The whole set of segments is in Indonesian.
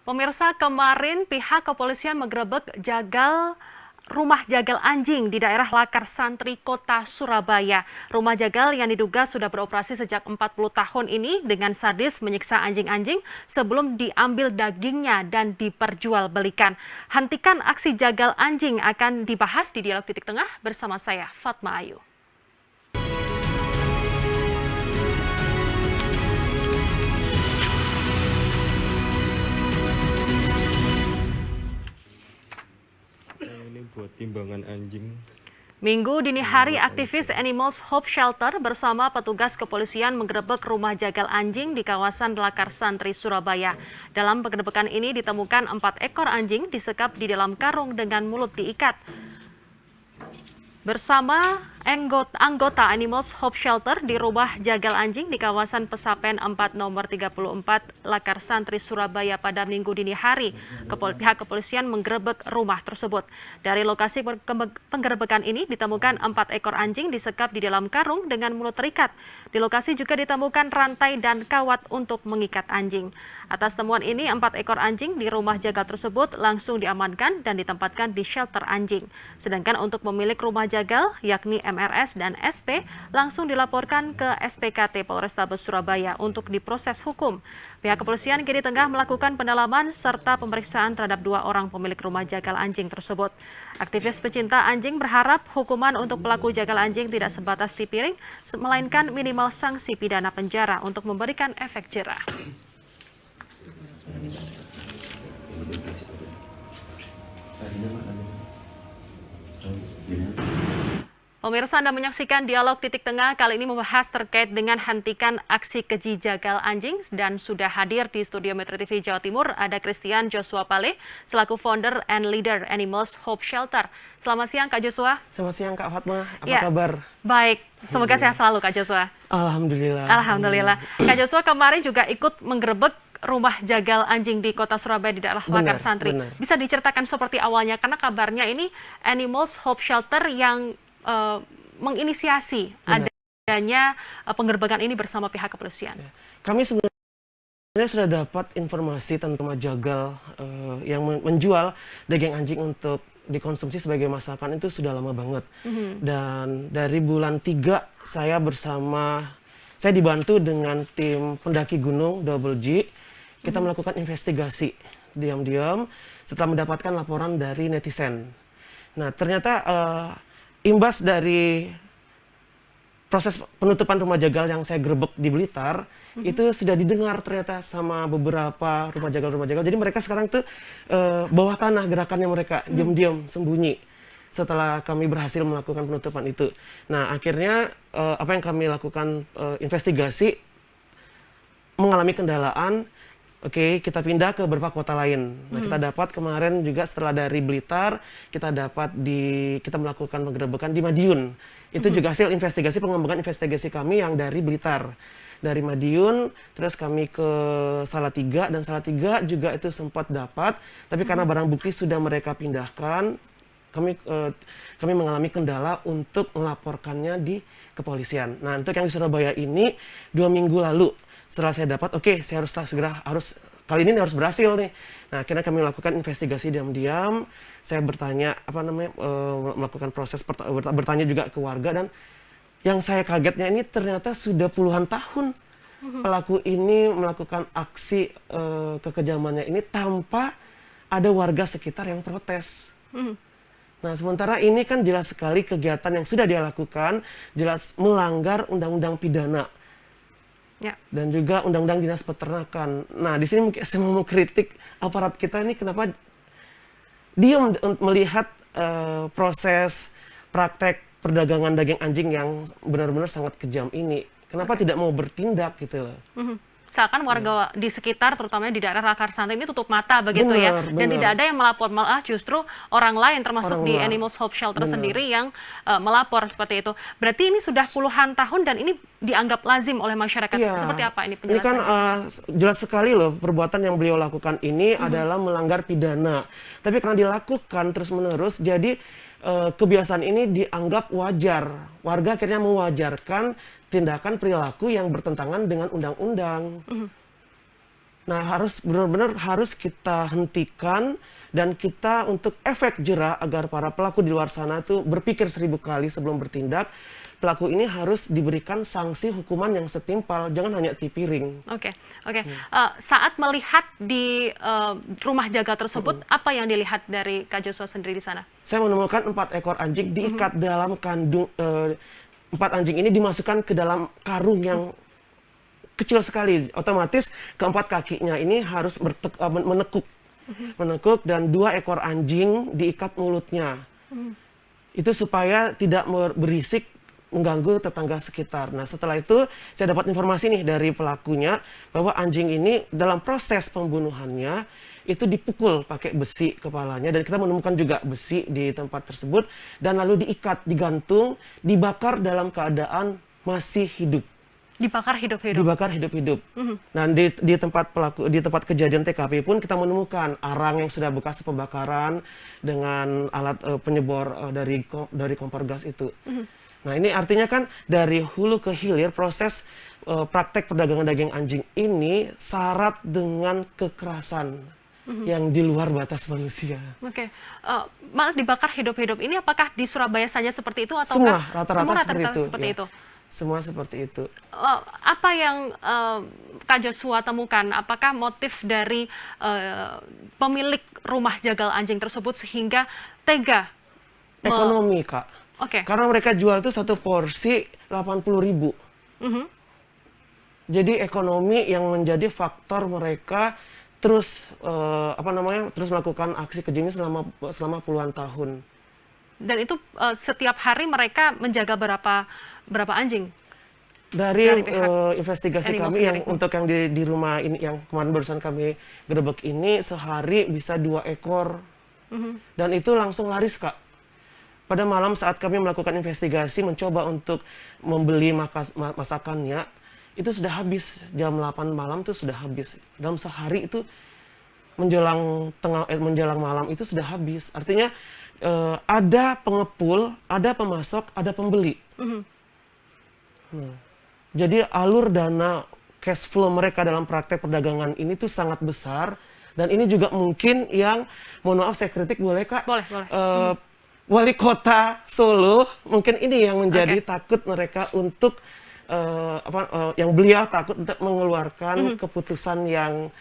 Pemirsa, kemarin pihak kepolisian menggerebek rumah jagal anjing di daerah Lakar Santri, Kota Surabaya. Rumah jagal yang diduga sudah beroperasi sejak 40 tahun ini dengan sadis menyiksa anjing-anjing sebelum diambil dagingnya dan diperjualbelikan. Hentikan aksi jagal anjing akan dibahas di Dialog Titik Tengah bersama saya, Fatma Ayu. Ini buat timbangan anjing. Minggu dini hari, aktivis Animals Hope Shelter bersama petugas kepolisian menggerebek rumah jagal anjing di kawasan Lakar Santri, Surabaya. Dalam penggerebekan ini ditemukan 4 ekor anjing disekap di dalam karung dengan mulut diikat. Bersama anggota Animals Hope Shelter di rumah jagal anjing di kawasan Pesapen 4 nomor 34 Lakar Santri, Surabaya pada Minggu dini hari. Pihak kepolisian menggerebek rumah tersebut. Dari lokasi penggerebekan ini ditemukan 4 ekor anjing disekap di dalam karung dengan mulut terikat. Di lokasi juga ditemukan rantai dan kawat untuk mengikat anjing. Atas temuan ini, 4 ekor anjing di rumah jagal tersebut langsung diamankan dan ditempatkan di shelter anjing. Sedangkan untuk pemilik rumah jagal, yakni MRS dan SP, langsung dilaporkan ke SPKT Polrestabes Surabaya untuk diproses hukum. Pihak kepolisian kini tengah melakukan pendalaman serta pemeriksaan terhadap 2 orang pemilik rumah jagal anjing tersebut. Aktivis pecinta anjing berharap hukuman untuk pelaku jagal anjing tidak sebatas tipiring, melainkan minimal sanksi pidana penjara untuk memberikan efek jera. Pemirsa, Anda menyaksikan Dialog Titik Tengah, kali ini membahas terkait dengan hentikan aksi keji jagal anjing, dan sudah hadir di studio Metro TV Jawa Timur ada Christian Joshua Pale selaku founder and leader Animals Hope Shelter. Selamat siang Kak Joshua. Selamat siang Kak Fatma, apa kabar? Baik, semoga sehat selalu Kak Joshua. Alhamdulillah. Alhamdulillah. Kak Joshua kemarin juga ikut menggerebek rumah jagal anjing di Kota Surabaya di daerah Lakar Santri. Benar. Bisa diceritakan seperti awalnya, karena kabarnya ini Animals Hope Shelter yang menginisiasi adanya penggerbekan ini bersama pihak kepolisian. Kami sebenarnya sudah dapat informasi tentang rumah jagal yang menjual daging anjing untuk dikonsumsi sebagai masakan itu sudah lama banget. Dan dari bulan 3 saya dibantu dengan tim pendaki gunung Double G. Kita melakukan investigasi diam-diam setelah mendapatkan laporan dari netizen. Nah, ternyata imbas dari proses penutupan rumah jagal yang saya gerebek di Blitar, itu sudah didengar ternyata sama beberapa rumah jagal. Jadi mereka sekarang tuh bawah tanah gerakannya, mereka diam-diam sembunyi setelah kami berhasil melakukan penutupan itu. Nah, akhirnya apa yang kami lakukan, investigasi mengalami kendalaan. Oke, kita pindah ke beberapa kota lain. Nah, kita dapat kemarin juga setelah dari Blitar, kita melakukan penggerebekan di Madiun. Itu juga hasil pengembangan investigasi kami yang dari Blitar. Dari Madiun, terus kami ke Salatiga, dan Salatiga juga itu sempat dapat, tapi karena barang bukti sudah mereka pindahkan, kami mengalami kendala untuk melaporkannya di kepolisian. Nah, untuk yang di Surabaya ini 2 minggu lalu, setelah saya dapat, saya kali ini harus berhasil nih. Nah, akhirnya kami lakukan investigasi diam-diam. Saya bertanya, melakukan proses bertanya juga ke warga, dan yang saya kagetnya ini ternyata sudah puluhan tahun pelaku ini melakukan aksi kekejamannya ini tanpa ada warga sekitar yang protes. Nah, sementara ini kan jelas sekali kegiatan yang sudah dia lakukan, jelas melanggar undang-undang pidana. Ya. Dan juga undang-undang dinas peternakan. Nah, di sini mungkin saya mau kritik aparat kita ini, kenapa diam melihat proses praktek perdagangan daging anjing yang benar-benar sangat kejam ini. Kenapa tidak mau bertindak gitu loh. Seakan warga di sekitar, terutama di daerah Lakar Santri ini tutup mata begitu ya. Dan tidak ada yang melapor, malah justru orang lain termasuk di Animals Hope Shelter sendiri yang melapor seperti itu. Berarti ini sudah puluhan tahun dan ini dianggap lazim oleh masyarakat. Seperti apa ini penjelasannya? Ini kan jelas sekali loh, perbuatan yang beliau lakukan ini adalah melanggar pidana. Tapi karena dilakukan terus-menerus, jadi kebiasaan ini dianggap wajar. Warga akhirnya mewajarkan tindakan perilaku yang bertentangan dengan undang-undang. Nah, benar-benar harus kita hentikan dan kita untuk efek jera agar para pelaku di luar sana itu berpikir 1000 kali sebelum bertindak. Pelaku ini harus diberikan sanksi hukuman yang setimpal, jangan hanya tipiring. Oke. Saat melihat di rumah jagal tersebut, apa yang dilihat dari Kak Joshua sendiri di sana? Saya menemukan 4 ekor anjing diikat dalam kandung, 4 anjing ini dimasukkan ke dalam karung yang kecil sekali. Otomatis keempat kakinya ini harus menekuk dan 2 ekor anjing diikat mulutnya. Itu supaya tidak berisik mengganggu tetangga sekitar. Nah, setelah itu saya dapat informasi nih dari pelakunya bahwa anjing ini dalam proses pembunuhannya itu dipukul pakai besi kepalanya, dan kita menemukan juga besi di tempat tersebut, dan lalu diikat, digantung, dibakar dalam keadaan masih hidup. Dibakar hidup-hidup. Dibakar hidup-hidup. Nah, di tempat kejadian TKP pun kita menemukan arang yang sudah bekas pembakaran dengan alat penyebor dari kompor gas itu. Nah, ini artinya kan dari hulu ke hilir proses praktek perdagangan daging anjing ini syarat dengan kekerasan yang di luar batas manusia. Oke. Malah dibakar hidup-hidup ini apakah di Surabaya saja seperti itu atau Semua rata-rata seperti itu. itu? Semua seperti itu. Apa yang Kak Joshua temukan? Apakah motif dari pemilik rumah jagal anjing tersebut sehingga tega? Ekonomi, Kak. Oke. Karena mereka jual tuh satu porsi 80.000. Jadi ekonomi yang menjadi faktor mereka terus terus melakukan aksi keji ini selama puluhan tahun. Dan itu setiap hari mereka menjaga berapa anjing? Dari pihak investigasi Animal kami yang sendiri. untuk yang di rumah ini yang kemarin barusan kami gerebek ini sehari bisa 2 ekor. Dan itu langsung laris, Kak. Pada malam saat kami melakukan investigasi mencoba untuk membeli masakannya, itu sudah habis. Jam 8 malam itu sudah habis. Dalam sehari itu menjelang malam itu sudah habis. Artinya ada pengepul, ada pemasok, ada pembeli. Jadi alur dana cash flow mereka dalam praktek perdagangan ini tuh sangat besar, dan ini juga mungkin yang, mohon maaf saya kritik boleh, Kak? Boleh. Wali kota Solo mungkin ini yang menjadi takut mereka untuk yang beliau takut untuk mengeluarkan keputusan yang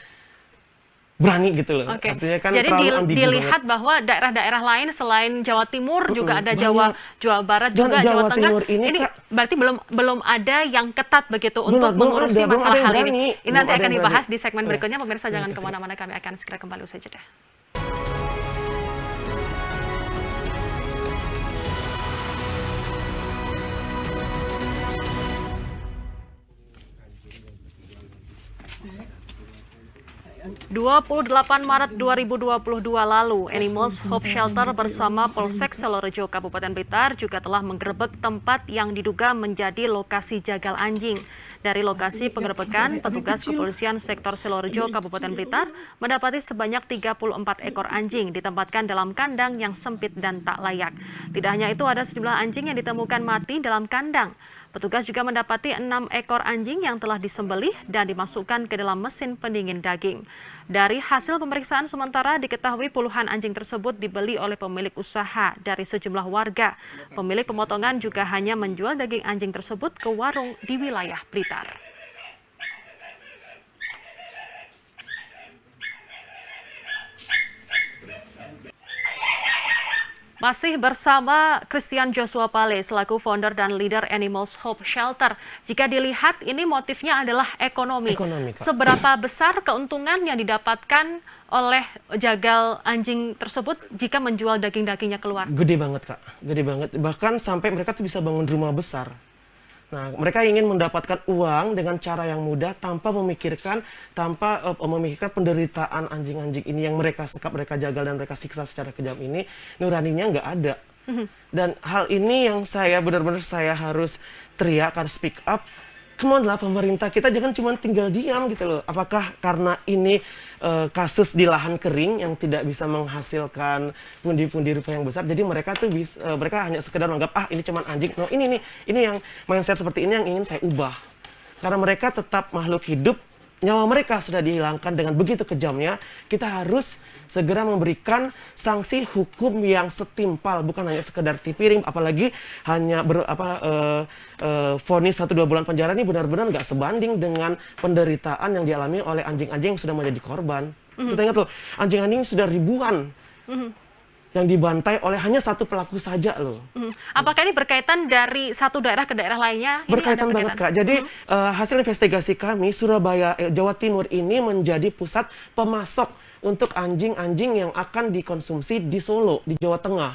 berani gitu loh. Oke. Artinya kan Jadi terlalu ambigu dilihat banget. bahwa daerah-daerah lain selain Jawa Timur juga ada banyak. Jawa Barat Dan juga Jawa Jawa Tengah. Timur ini, Kak, berarti belum ada yang ketat begitu untuk belum mengurusi ada, belum masalah ada yang hal ini. berani. Ini Belum nanti ada akan yang dibahas berani. di segmen Ya. berikutnya. Pemirsa jangan Kasih. kemana-mana, kami akan segera kembali usai jeda. Maret 2022 lalu, Animals Hope Shelter bersama Polsek Selorejo Kabupaten Blitar juga telah menggerebek tempat yang diduga menjadi lokasi jagal anjing. Dari lokasi penggerebekan, petugas kepolisian sektor Selorejo Kabupaten Blitar mendapati sebanyak 34 ekor anjing ditempatkan dalam kandang yang sempit dan tak layak. Tidak hanya itu, ada sejumlah anjing yang ditemukan mati dalam kandang. Petugas juga mendapati 6 ekor anjing yang telah disembelih dan dimasukkan ke dalam mesin pendingin daging. Dari hasil pemeriksaan sementara diketahui puluhan anjing tersebut dibeli oleh pemilik usaha dari sejumlah warga. Pemilik pemotongan juga hanya menjual daging anjing tersebut ke warung di wilayah Blitar. Masih bersama Christian Joshua Pale selaku founder dan leader Animals Hope Shelter. Jika dilihat ini motifnya adalah ekonomi. Ekonomi, Kak. Seberapa besar keuntungan yang didapatkan oleh jagal anjing tersebut jika menjual daging-dagingnya keluar? Gede banget, Kak. Gede banget. Bahkan sampai mereka tuh bisa bangun rumah besar. Nah, mereka ingin mendapatkan uang dengan cara yang mudah tanpa memikirkan penderitaan anjing-anjing ini yang mereka sekap, mereka jagal dan mereka siksa secara kejam ini, nuraninya nggak ada. Dan hal ini yang saya benar-benar harus teriak, harus speak up. Come on lah pemerintah, kita jangan cuma tinggal diam gitu loh. Apakah karena ini kasus di lahan kering yang tidak bisa menghasilkan pundi-pundi rupiah yang besar, jadi mereka tuh mereka hanya sekedar menganggap ini cuma anjing. No, ini yang mindset seperti ini yang ingin saya ubah. Karena mereka tetap makhluk hidup, nyawa mereka sudah dihilangkan dengan begitu kejamnya, kita harus segera memberikan sanksi hukum yang setimpal, bukan hanya sekedar tipiring, apalagi hanya vonis 1-2 bulan penjara ini benar-benar nggak sebanding dengan penderitaan yang dialami oleh anjing-anjing yang sudah menjadi korban. Kita ingat loh, anjing-anjing sudah ribuan yang dibantai oleh hanya satu pelaku saja loh. Apakah ini berkaitan dari satu daerah ke daerah lainnya? Ini Berkaitan ada banget Kak. Jadi hasil investigasi kami, Surabaya, Jawa Timur ini menjadi pusat pemasok untuk anjing-anjing yang akan dikonsumsi di Solo, di Jawa Tengah.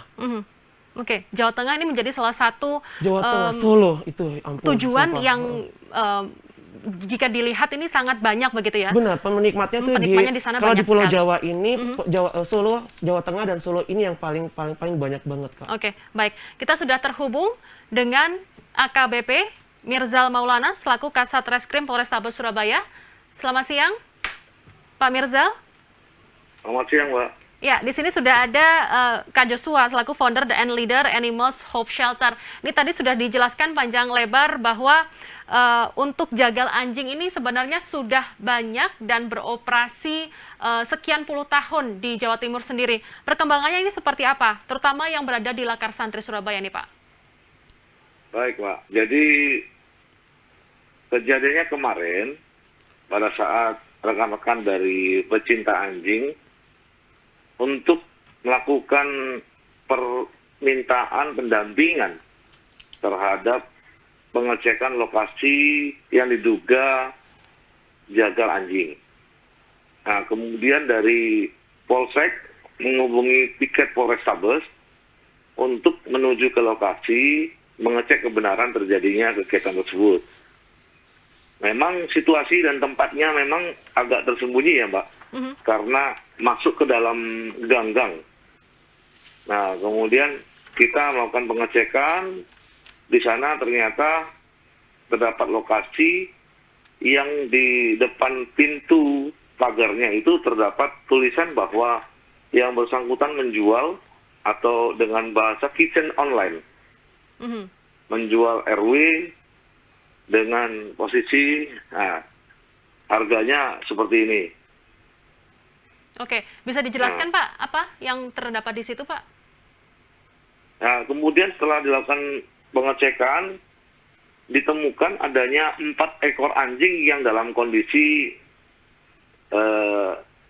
Oke, Jawa Tengah ini menjadi salah satu Jawa Tengah, Solo itu ampun. tujuan sumpah. yang jika dilihat ini sangat banyak begitu ya? Benar, penikmatnya tuh penikmatnya di sana kalau di banyak Pulau sekali. Jawa ini, Solo, Jawa Tengah dan Solo ini yang paling banyak banget Kak. Oke, baik. Kita sudah terhubung dengan AKBP Mirzal Maulana selaku Kasat Reskrim Polrestabes Surabaya. Selamat siang, Pak Mirzal. Selamat siang, Mbak. Ya, di sini sudah ada Kak Joshua selaku founder and leader Animals Hope Shelter. Ini tadi sudah dijelaskan panjang lebar bahwa untuk jagal anjing ini sebenarnya sudah banyak dan beroperasi sekian puluh tahun di Jawa Timur sendiri. Perkembangannya ini seperti apa? Terutama yang berada di Lakar Santri Surabaya nih, Pak. Baik, Pak. Jadi kejadiannya kemarin pada saat rekan-rekan dari pecinta anjing untuk melakukan permintaan pendampingan terhadap pengecekan lokasi yang diduga jagal anjing. Nah, kemudian dari Polsek menghubungi piket Polrestabes untuk menuju ke lokasi mengecek kebenaran terjadinya kegiatan tersebut. Memang situasi dan tempatnya memang agak tersembunyi ya, Mbak, karena masuk ke dalam gang-gang. Nah, kemudian kita melakukan pengecekan. Di sana ternyata terdapat lokasi yang di depan pintu pagarnya itu terdapat tulisan bahwa yang bersangkutan menjual atau dengan bahasa kitchen online. Menjual RW dengan posisi harganya seperti ini. Oke, bisa dijelaskan Pak, apa yang terdapat di situ Pak? Nah, kemudian setelah dilakukan pengecekan, ditemukan adanya 4 ekor anjing yang dalam kondisi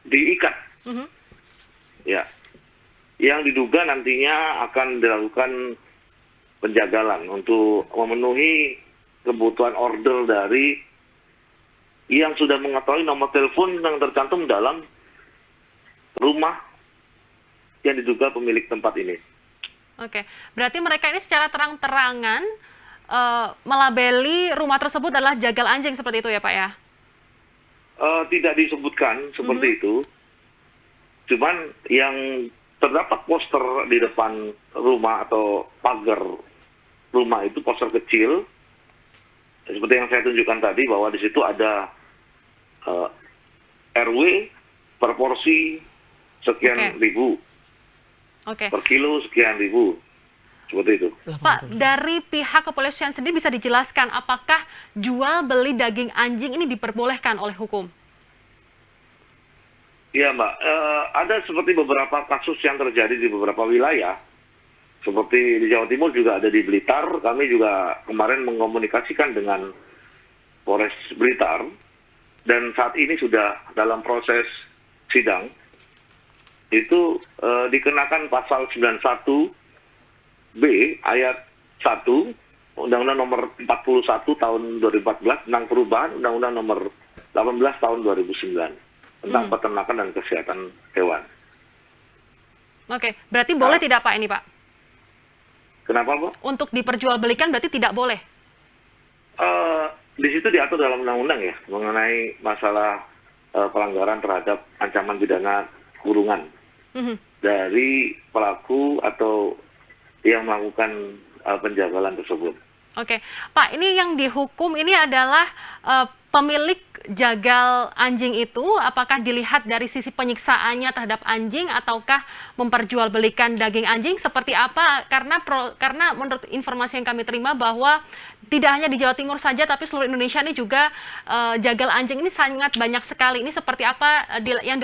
diikat. Ya, yang diduga nantinya akan dilakukan penjagalan untuk memenuhi kebutuhan order dari yang sudah mengetahui nomor telepon yang tercantum dalam rumah yang diduga pemilik tempat ini. Oke, berarti mereka ini secara terang-terangan melabeli rumah tersebut adalah jagal anjing seperti itu ya Pak ya? Tidak disebutkan seperti itu, cuman yang terdapat poster di depan rumah atau pagar rumah itu poster kecil, seperti yang saya tunjukkan tadi bahwa di situ ada RW per porsi sekian ribu. Per kilo sekian ribu, seperti itu. Pak, dari pihak kepolisian sendiri bisa dijelaskan apakah jual beli daging anjing ini diperbolehkan oleh hukum? Iya Mbak, ada seperti beberapa kasus yang terjadi di beberapa wilayah, seperti di Jawa Timur juga ada di Blitar. Kami juga kemarin mengkomunikasikan dengan Polres Blitar, dan saat ini sudah dalam proses sidang. Itu dikenakan pasal 91B ayat 1 Undang-Undang nomor 41 tahun 2014 tentang perubahan Undang-Undang nomor 18 tahun 2009 tentang peternakan dan kesehatan hewan. Oke, berarti boleh tidak Pak ini Pak? Kenapa Pak? Untuk diperjualbelikan berarti tidak boleh? Di situ diatur dalam undang-undang ya mengenai masalah pelanggaran terhadap ancaman pidana kurungan dari pelaku atau yang melakukan penjagalan tersebut. Oke, Pak, ini yang dihukum ini adalah pemilik jagal anjing itu apakah dilihat dari sisi penyiksaannya terhadap anjing ataukah memperjualbelikan daging anjing seperti apa? Karena menurut informasi yang kami terima bahwa tidak hanya di Jawa Timur saja tapi seluruh Indonesia ini juga jagal anjing ini sangat banyak sekali. Ini seperti apa yang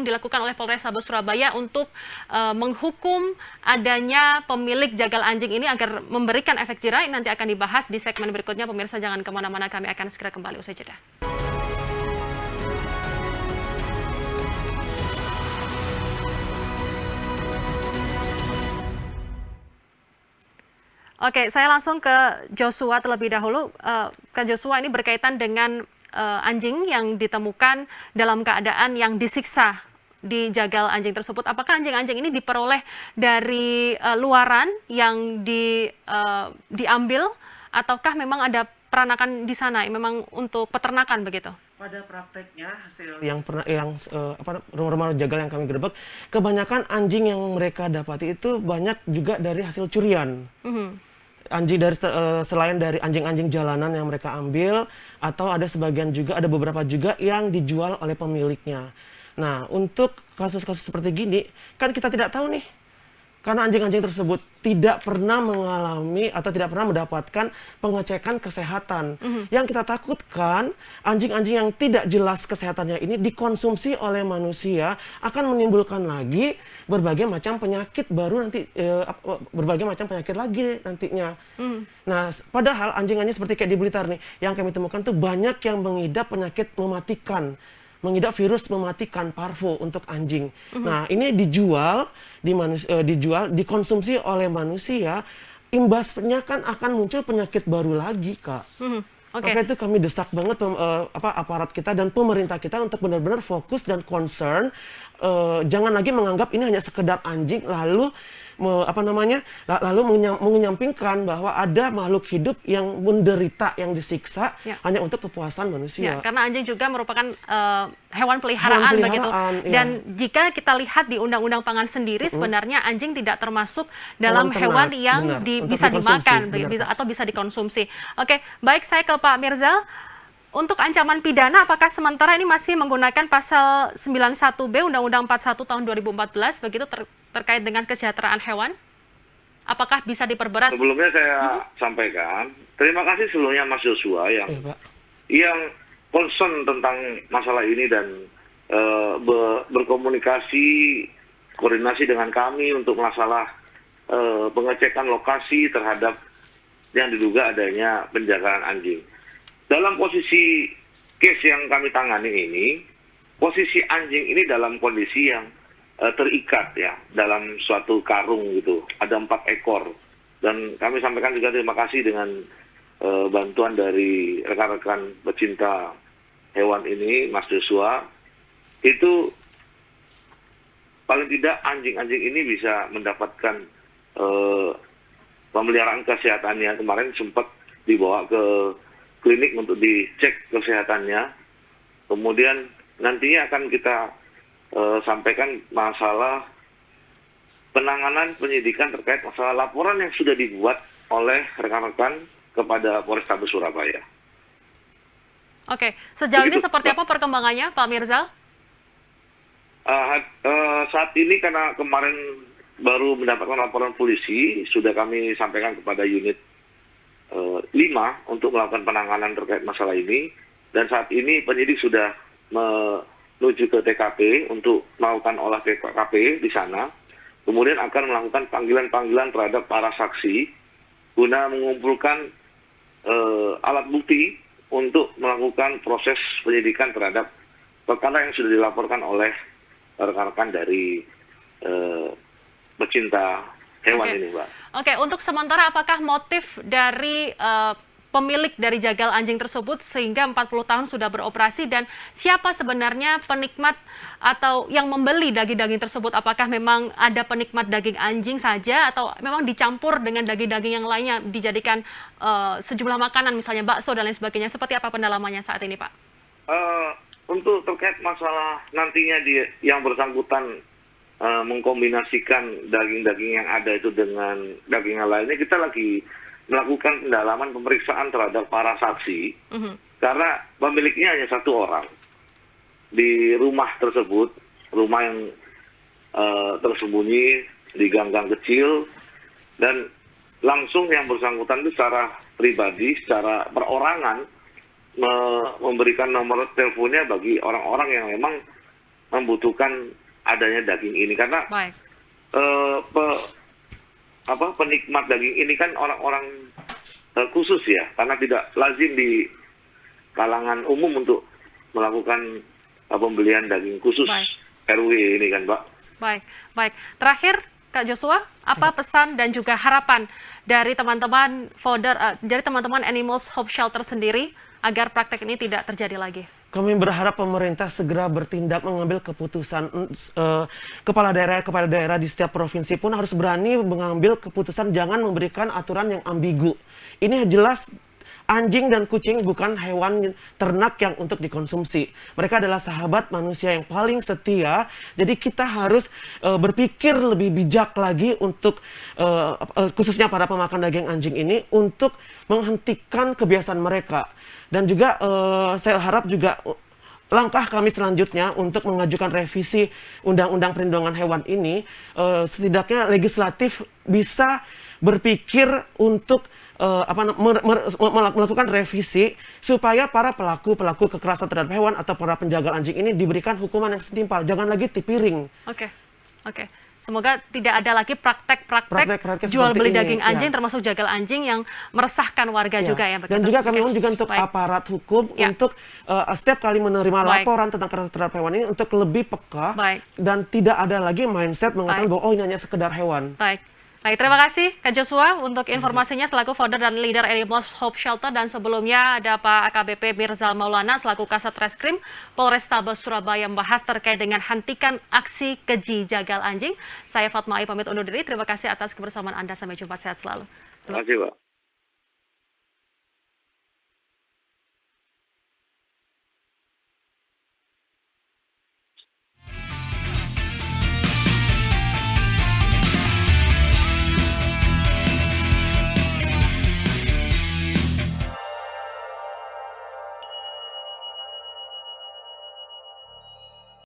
dilakukan oleh Polrestabes Surabaya untuk menghukum adanya pemilik jagal anjing ini agar memberikan efek jera? Nanti akan dibahas di segmen berikutnya. Pemirsa jangan kemana-mana, kami akan segera kembali usai jeda. Oke, saya langsung ke Joshua terlebih dahulu. Kak Joshua, ini berkaitan dengan anjing yang ditemukan dalam keadaan yang disiksa di jagal anjing tersebut. Apakah anjing-anjing ini diperoleh dari luaran yang diambil, ataukah memang ada peranakan di sana, memang untuk peternakan begitu? Pada prakteknya hasil rumah-rumah jagal yang kami gerebek, kebanyakan anjing yang mereka dapati itu banyak juga dari hasil curian. Anjing dari selain dari anjing-anjing jalanan yang mereka ambil, atau ada sebagian juga, ada beberapa juga yang dijual oleh pemiliknya. Nah, untuk kasus-kasus seperti gini kan kita tidak tahu nih, karena anjing-anjing tersebut tidak pernah mengalami atau tidak pernah mendapatkan pengecekan kesehatan. Yang kita takutkan, anjing-anjing yang tidak jelas kesehatannya ini dikonsumsi oleh manusia akan menimbulkan lagi berbagai macam penyakit baru nanti, berbagai macam penyakit lagi nantinya. Nah, padahal anjing-anjing seperti kayak di Blitar nih, yang kami temukan tuh banyak yang mengidap penyakit mematikan, mengidap virus mematikan parvo untuk anjing. Nah, ini dijual, dikonsumsi oleh manusia, imbasnya kan akan muncul penyakit baru lagi, Kak. Maka itu kami desak banget aparat kita dan pemerintah kita untuk benar-benar fokus dan concern, jangan lagi menganggap ini hanya sekedar anjing lalu menyampingkan bahwa ada makhluk hidup yang menderita, yang disiksa hanya untuk kepuasan manusia. Karena anjing juga merupakan hewan peliharaan begitu. Dan jika kita lihat di Undang-Undang Pangan sendiri, sebenarnya anjing tidak termasuk dalam hewan yang bisa dimakan atau bisa dikonsumsi. Oke, baik, saya ke Pak Mirzal. Untuk ancaman pidana, apakah sementara ini masih menggunakan pasal 91B Undang-Undang 41 tahun 2014 begitu terkait dengan kesejahteraan hewan? Apakah bisa diperberat? Sebelumnya saya sampaikan, terima kasih sebelumnya Mas Joshua yang concern tentang masalah ini dan berkomunikasi, koordinasi dengan kami untuk masalah pengecekan lokasi terhadap yang diduga adanya penjagaan anjing. Dalam posisi case yang kami tangani ini, posisi anjing ini dalam kondisi yang terikat ya, dalam suatu karung gitu. Ada 4 ekor. Dan kami sampaikan juga terima kasih dengan bantuan dari rekan-rekan pecinta hewan ini, Mas Joshua. Itu paling tidak anjing-anjing ini bisa mendapatkan pemeliharaan kesehatannya. Kemarin sempat dibawa ke klinik untuk dicek kesehatannya. Kemudian nantinya akan kita sampaikan masalah penanganan penyidikan terkait masalah laporan yang sudah dibuat oleh rekan-rekan kepada Polrestabes Surabaya. Oke, sejauh ini seperti apa perkembangannya, Pak Mirzal? Saat ini karena kemarin baru mendapatkan laporan polisi, sudah kami sampaikan kepada unit 5 untuk melakukan penanganan terkait masalah ini, dan saat ini penyidik sudah menuju ke TKP untuk melakukan olah TKP di sana, kemudian akan melakukan panggilan-panggilan terhadap para saksi guna mengumpulkan alat bukti untuk melakukan proses penyidikan terhadap perkara yang sudah dilaporkan oleh rekan-rekan dari pecinta hewan ini, Mbak. Oke, untuk sementara apakah motif dari pemilik dari jagal anjing tersebut sehingga 40 tahun sudah beroperasi, dan siapa sebenarnya penikmat atau yang membeli daging-daging tersebut? Apakah memang ada penikmat daging anjing saja atau memang dicampur dengan daging-daging yang lainnya dijadikan sejumlah makanan misalnya bakso dan lain sebagainya? Seperti apa pendalamannya saat ini, Pak? Untuk terkait masalah nantinya yang bersangkutan mengkombinasikan daging-daging yang ada itu dengan daging yang lainnya, kita lagi melakukan pendalaman pemeriksaan terhadap para saksi. karena pemiliknya hanya satu orang. Di rumah tersebut, rumah yang tersembunyi di gang-gang kecil, dan langsung yang bersangkutan itu secara pribadi, secara perorangan memberikan nomor teleponnya bagi orang-orang yang memang membutuhkan adanya daging ini, karena Baik. Penikmat daging ini kan orang-orang khusus ya, karena tidak lazim di kalangan umum untuk melakukan pembelian daging khusus. Baik. RW ini kan, Pak. Baik, baik. Terakhir, Kak Joshua, apa pesan dan juga harapan dari teman-teman dari teman-teman Animals Hope Shelter sendiri agar praktek ini tidak terjadi lagi? Kami berharap pemerintah segera bertindak mengambil keputusan. Kepala daerah di setiap provinsi pun harus berani mengambil keputusan, jangan memberikan aturan yang ambigu. Ini jelas anjing dan kucing bukan hewan ternak yang untuk dikonsumsi. Mereka adalah sahabat manusia yang paling setia. Jadi kita harus berpikir lebih bijak lagi untuk khususnya para pemakan daging anjing ini untuk menghentikan kebiasaan mereka. Dan juga saya harap juga langkah kami selanjutnya untuk mengajukan revisi Undang-Undang Perlindungan Hewan ini, setidaknya legislatif bisa berpikir untuk melakukan revisi supaya para pelaku kekerasan terhadap hewan atau para penjagal anjing ini diberikan hukuman yang setimpal, jangan lagi tipiring. Oke. Semoga tidak ada lagi praktek jual seperti beli ini, daging anjing, ya. termasuk jagal anjing yang meresahkan warga juga ya. Dan juga kami mohon juga untuk Baik. aparat hukum untuk setiap kali menerima laporan tentang kekerasan terhadap hewan ini untuk lebih peka dan tidak ada lagi mindset mengatakan bahwa oh ini hanya sekedar hewan. Baik, terima kasih Kak Joshua untuk informasinya selaku founder dan leader Animals Hope Shelter, dan sebelumnya ada Pak AKBP Mirzal Maulana selaku Kasat Reskrim Polrestabes Surabaya membahas terkait dengan hentikan aksi keji jagal anjing. Saya Fatma Ai pamit undur diri, terima kasih atas kebersamaan Anda, sampai jumpa, sehat selalu. Terima kasih, Pak.